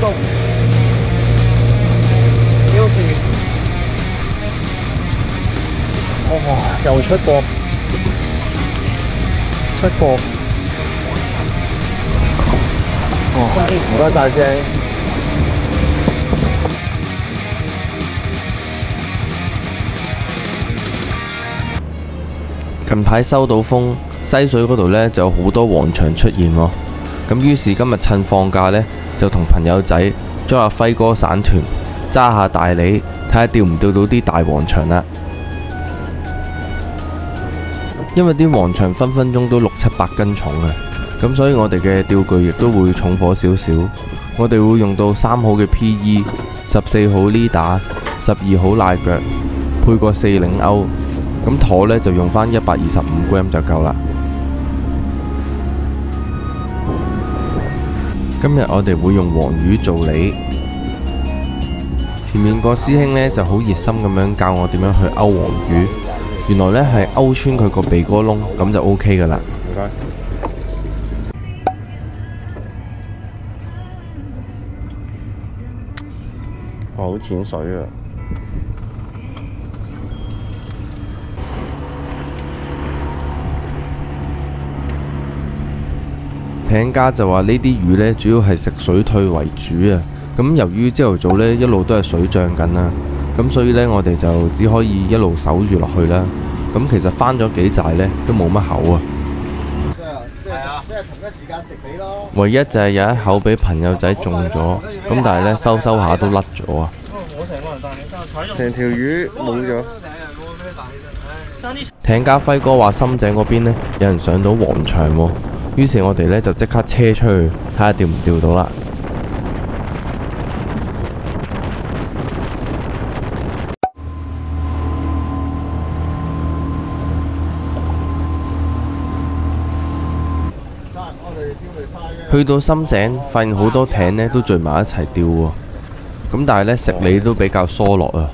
鬆，幾好食。哇！又出過，唔該晒先。近排收到風，西水嗰度呢就有好多黃翔出現喎。咁於是今日趁放假呢，就同朋友仔將阿輝哥散團揸下大鯉，睇下釣唔釣到啲大黃翔啦。因為啲黃翔分分鐘都6、7、8斤重啊，咁所以我哋嘅釣具亦都會重火少少。我哋會用到3號嘅 PE、14號 leader、12號賴腳，配個4領鈎。咁舵呢就用返125g 就夠啦。今日我哋會用黃魚做鯉。前面個師兄呢就好熱心咁樣教我點樣去勾黃魚。原來呢係勾穿佢個鼻哥窿，咁就 OK 噶啦。唔該。哇！好淺水啊！艇家就話呢啲魚呢主要係食水退為主啊。咁由於朝頭早呢一路都係水漲緊啦，咁所以呢我哋就只可以一路守住落去啦。咁其實翻咗幾寨呢都冇乜口啊。即係同一時間食你咯。唯一就係有一口俾朋友仔中咗，咁但係呢收下都甩咗啊。成條魚冇咗。艇家輝哥話深井嗰邊呢有人上到黃翔喎，於是我哋呢就即刻車出去睇下釣唔釣到啦。去到深井，發現好多艇呢都聚埋一齊釣喎，咁但係呢食鯉都比較疏落啊。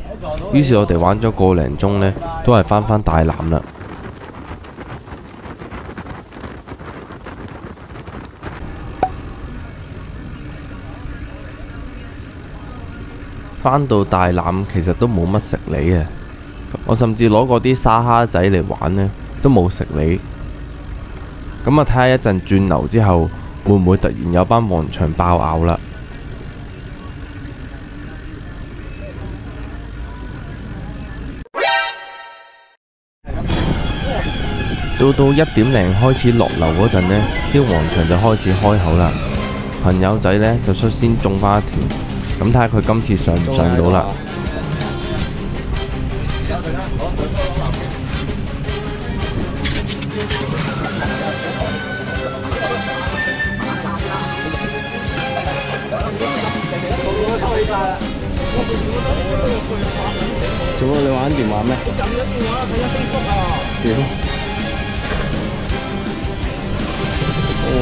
於是我哋玩咗個零鐘呢，都係返大欖啦。返到大欖其實都冇乜食鯉啊，我甚至攞過啲沙蝦仔嚟玩呢，都冇食鯉。咁啊睇下一陣轉流之後，會唔會突然有班黃翔爆咬啦？到1點零開始落流嗰陣呢，啲黃翔就開始開口啦。朋友仔呢就率先中返一條，咁睇下佢今次上唔上到啦。做乜你玩電話咩？我撳咗電話睇咗Facebook啊！屌！哇！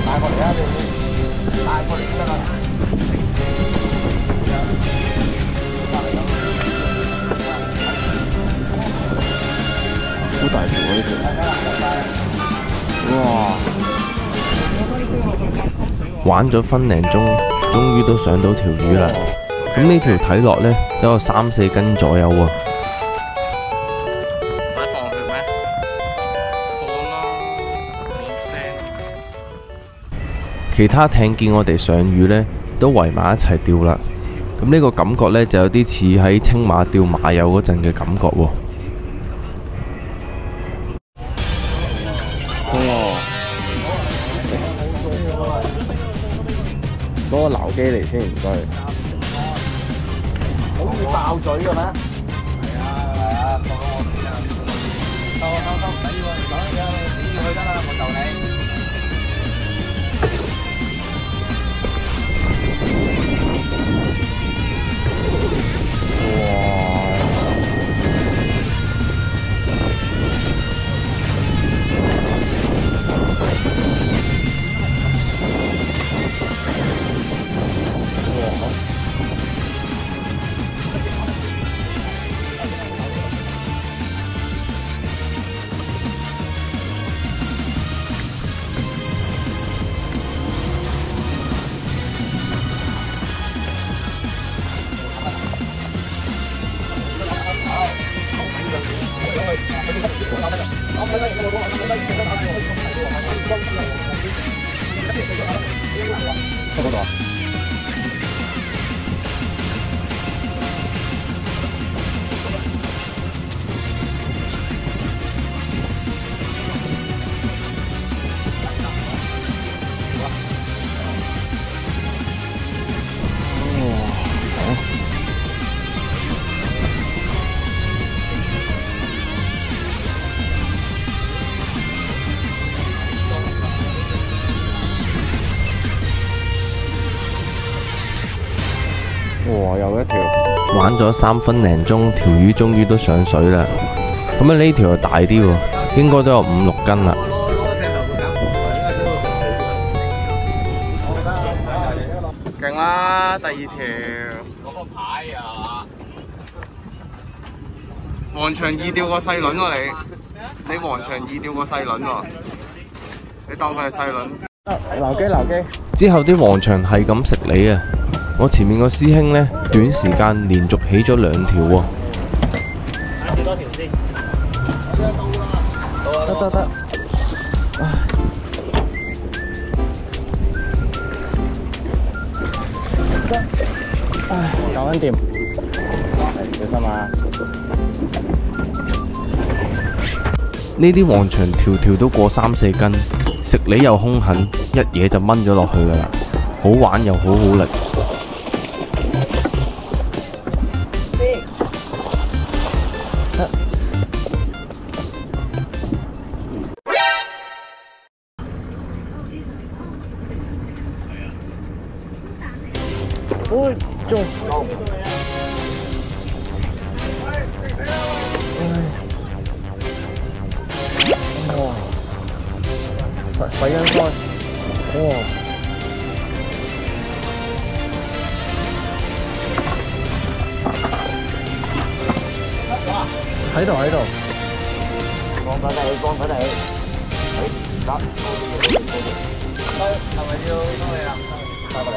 帶過嚟啊！帶過嚟先得啦。好大條啊！呢條，哇！玩咗分零鐘，終於都上到條魚啦。咁呢條睇落呢，都有3、4斤左右喎。使放血咩？放啦，冇聲。其他艇見我哋上魚呢，都圍埋一齊釣啦。咁呢個感覺呢，就有啲似喺青馬釣馬友嗰陣嘅感覺喎。攞個撈機嚟先，唔該。好易爆嘴嘅咩？係啊，放我先啊！收唔緊要啊，你講嘢你要去得啦，我就你。嗰度啊？哇！又一條，玩咗3分零鐘，條魚終於都上水啦。咁啊呢條就大啲喎，應該都有5、6斤啦。勁啦！第2條，攞個牌啊！黃長義釣個細輪喎你黃長義釣個細輪喎，你當佢係細輪。留機。之後啲黃長係咁食你啊！我前面個師兄呢，短時間連續起咗2條喎。幾多條先？得。搞緊掂，小心啊！呢啲黃長條條都過3、4斤，食你又兇狠，一嘢就掹咗落去噶啦，好玩又好力。中。哇！洗緊開，哇！喺度。放佢哋。唔得。係咪要收你啦？收過嚟。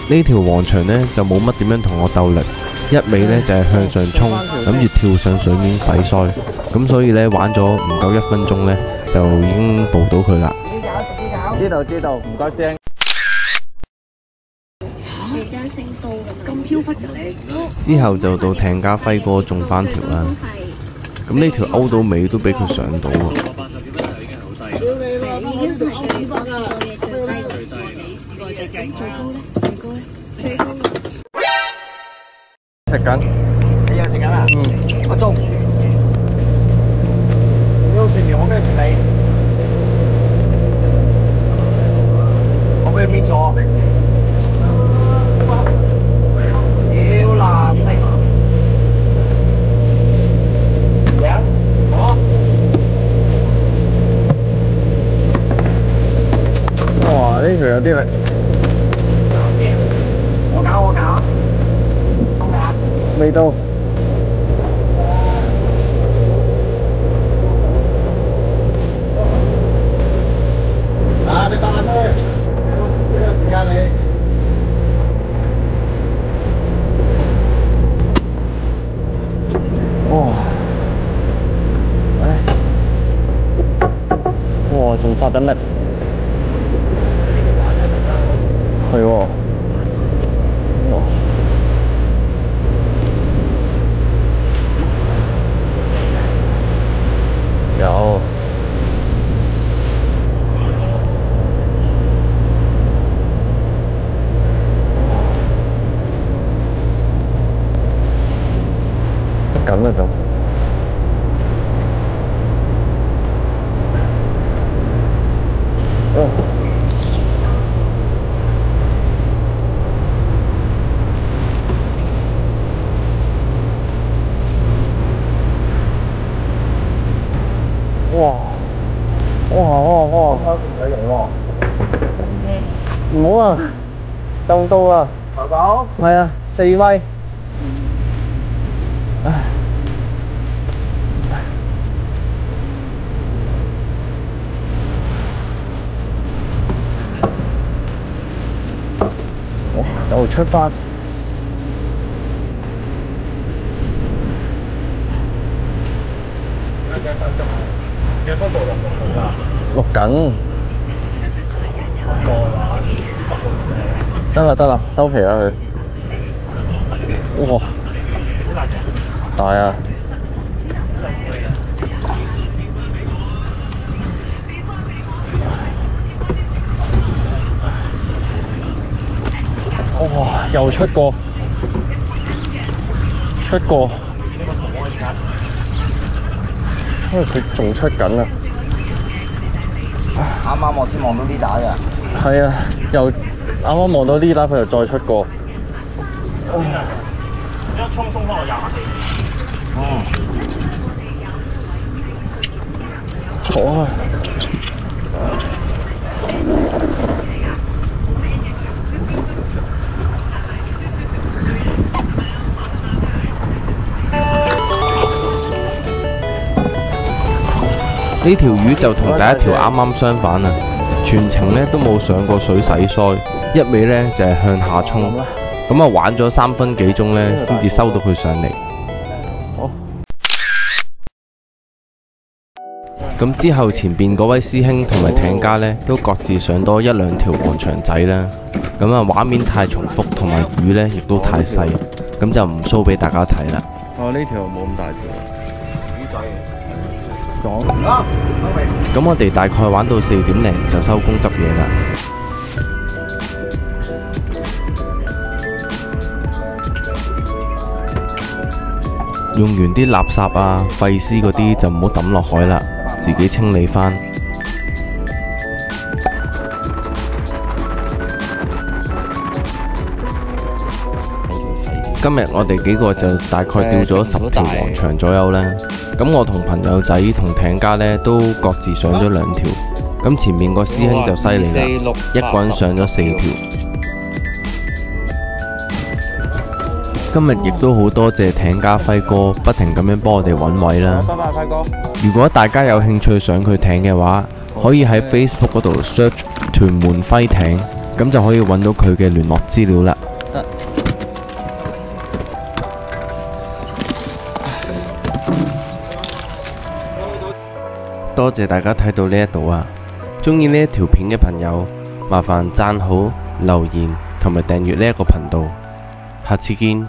呢條黃長呢，就冇乜點樣同我鬥力，一味呢就係向上衝，諗住跳上水面洗腮，咁所以呢，玩咗唔夠1分鐘呢，就已經捕到佢啦。知道，唔該師兄。而家升到咁飄忽嘅你。之後就到艇家輝哥中翻條啦，咁呢條勾到尾都俾佢上到喎。食緊，你又食緊啊？我中。你好善良，我跟住你。我俾佢搣咗。屌爛色。哇！呢條有啲力。我搞。未到。你打出去，呢個時間你。哇！哇！仲發緊力。係喎。有。緊啦就。哇！有型喎。唔好啊，中到啊。頭狗？係啊，4米。又出發。錄緊。得啦，收皮啦佢。哇！大啊！哇！又出過，因為佢仲出緊啊！啱啱我先望到呢打嘅。係啊，又啱啱望到呢打，佢又再出過。一衝翻我20幾。坐啊！呢條魚就同第一條啱啱相反啊！全程呢都冇上過水洗腮，一味呢就係向下衝。咁啊玩咗3分幾鐘呢，先至收到佢上嚟。咁之後前邊嗰位師兄同埋艇家呢，都各自上多1、2條黃長仔啦。咁啊畫面太重複，同埋魚呢亦都太細，咁就唔 show 俾大家睇啦。呢條冇咁大條。咁我哋大概玩到4點零就收工執嘢啦。用完啲垃圾啊、廢屍嗰啲就唔好抌落海啦，自己清理返。今日我哋幾個就大概釣咗10條黃長左右啦。咁我同朋友仔同艇家呢都各自上咗2條。咁前面個師兄就犀利啦，一個人上咗4條。今日亦都好多謝艇家輝哥不停咁樣幫我哋揾位啦。拜拜，輝哥。如果大家有興趣上佢艇嘅話，可以喺 Facebook 嗰度 search 屯門輝艇，咁就可以揾到佢嘅聯絡資料啦。多謝大家睇到呢一度啊！鍾意呢一條片嘅朋友，麻煩讚好、留言同埋訂閱呢一個頻道。下次見。